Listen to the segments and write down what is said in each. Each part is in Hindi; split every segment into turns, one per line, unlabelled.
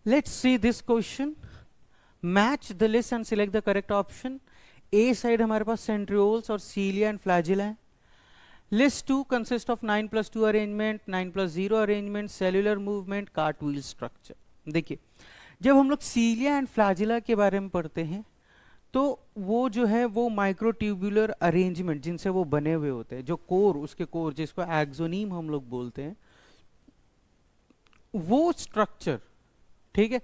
Let's see this question. Match the list and select the correct option. A side हमारे पास centrioles और cilia and flagella है. List 2 consists of 9 plus 2 arrangement, 9 plus 0 arrangement, cellular movement, cartwheel structure. देखिए, जब हम लोग cilia and flagella के बारे में पढ़ते हैं तो वो जो है वो माइक्रोट्यूबुलर अरेंजमेंट जिनसे वो बने हुए होते हैं, जो कोर, उसके कोर जिसको एक्सोनीम हम लोग बोलते हैं, वो स्ट्रक्चर, ठीक है,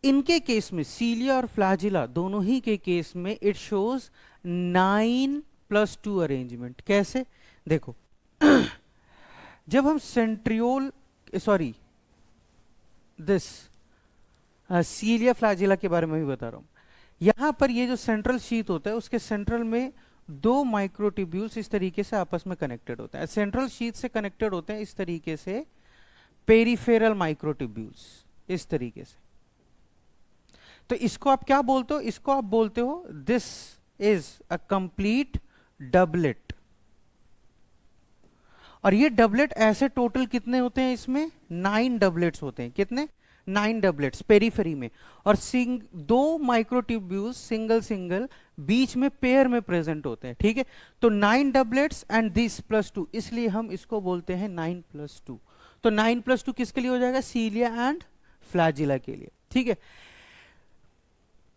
इनके केस में सीलिया और फ्लैजिला दोनों ही के केस में इट शोज 9 plus 2 अरेंजमेंट. कैसे? देखो जब हम सेंट्रियोल सॉरी दिस सीलिया फ्लैजिला के बारे में भी बता रहा हूं, यहां पर ये जो सेंट्रल शीथ होता है उसके सेंट्रल में दो माइक्रोट्यूब्यूल्स इस तरीके से आपस में कनेक्टेड होते हैं. सेंट्रल शीथ से कनेक्टेड होते हैं इस तरीके से पेरिफेरल माइक्रोट्यूब्यूल्स, इस तरीके से. तो इसको आप क्या बोलते हो? इसको आप बोलते हो this is a complete doublet. और ये डबलेट ऐसे टोटल कितने होते हैं इसमें? 9 डबलेट्स होते हैं. कितने? 9 डबलेट्स पेरीफेरी में. और दो माइक्रोट्यूब्यूल्स सिंगल सिंगल बीच में पेयर में प्रेजेंट होते हैं. ठीक है, तो 9 डबलेट्स एंड दिस प्लस 2, इसलिए हम इसको बोलते हैं 9 plus 2. तो 9 plus 2 किसके लिए हो जाएगा? सीलिया एंड फ्लैजिला के लिए. ठीक है,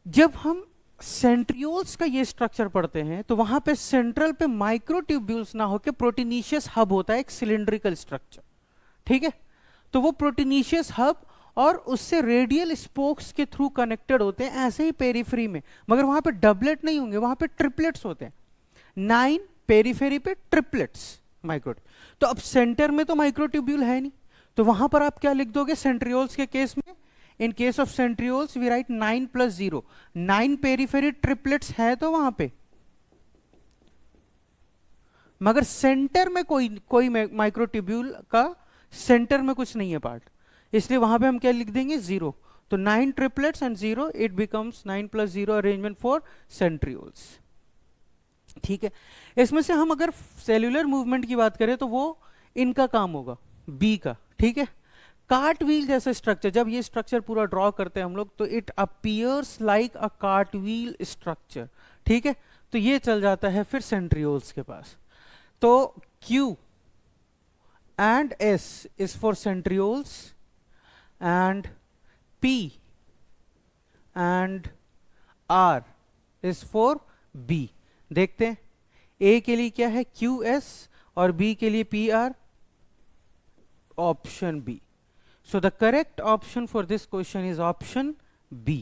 जब हम सेंट्रियोल्स का ये स्ट्रक्चर पढ़ते हैं तो वहां पे सेंट्रल पे माइक्रोट्यूब्यूल्स ना होके प्रोटीनिशियस हब होता है, एक सिलिंड्रिकल स्ट्रक्चर. ठीक है, तो वो प्रोटीनिशियस हब और उससे रेडियल स्पोक्स के थ्रू कनेक्टेड होते हैं ऐसे ही पेरीफेरी में, मगर वहां पे डबलेट नहीं होंगे, वहां पे ट्रिपलेट्स होते हैं. 9 पेरीफेरी पे ट्रिपलेट्स माइक्रो. तो अब सेंटर में तो माइक्रोट्यूब्यूल है नहीं, तो वहां पर आप क्या लिख दोगे सेंट्रियोल्स के केस में? In case of centrioles we write 9 plus 0. 9 periphery triplets है तो वहां पे, मगर सेंटर में कोई माइक्रोट्यूब्यूल का सेंटर में कुछ नहीं है पार्ट, इसलिए वहां पे हम क्या लिख देंगे? 0. तो 9 triplets and 0, it becomes 9 plus 0 arrangement for centrioles. ठीक है, इसमें से हम अगर सेल्यूलर मूवमेंट की बात करें तो वो इनका काम होगा, बी का. ठीक है, कार्ट व्हील जैसा स्ट्रक्चर, जब ये स्ट्रक्चर पूरा ड्रॉ करते हैं हम लोग तो it appears like a cart wheel structure. ठीक है, तो ये चल जाता है फिर सेंट्रियोल्स के पास. तो Q and S is for centrioles and P and R is for B. देखते हैं A के लिए क्या है? QS और B के लिए PR. Option B. So the correct option for this question is option B.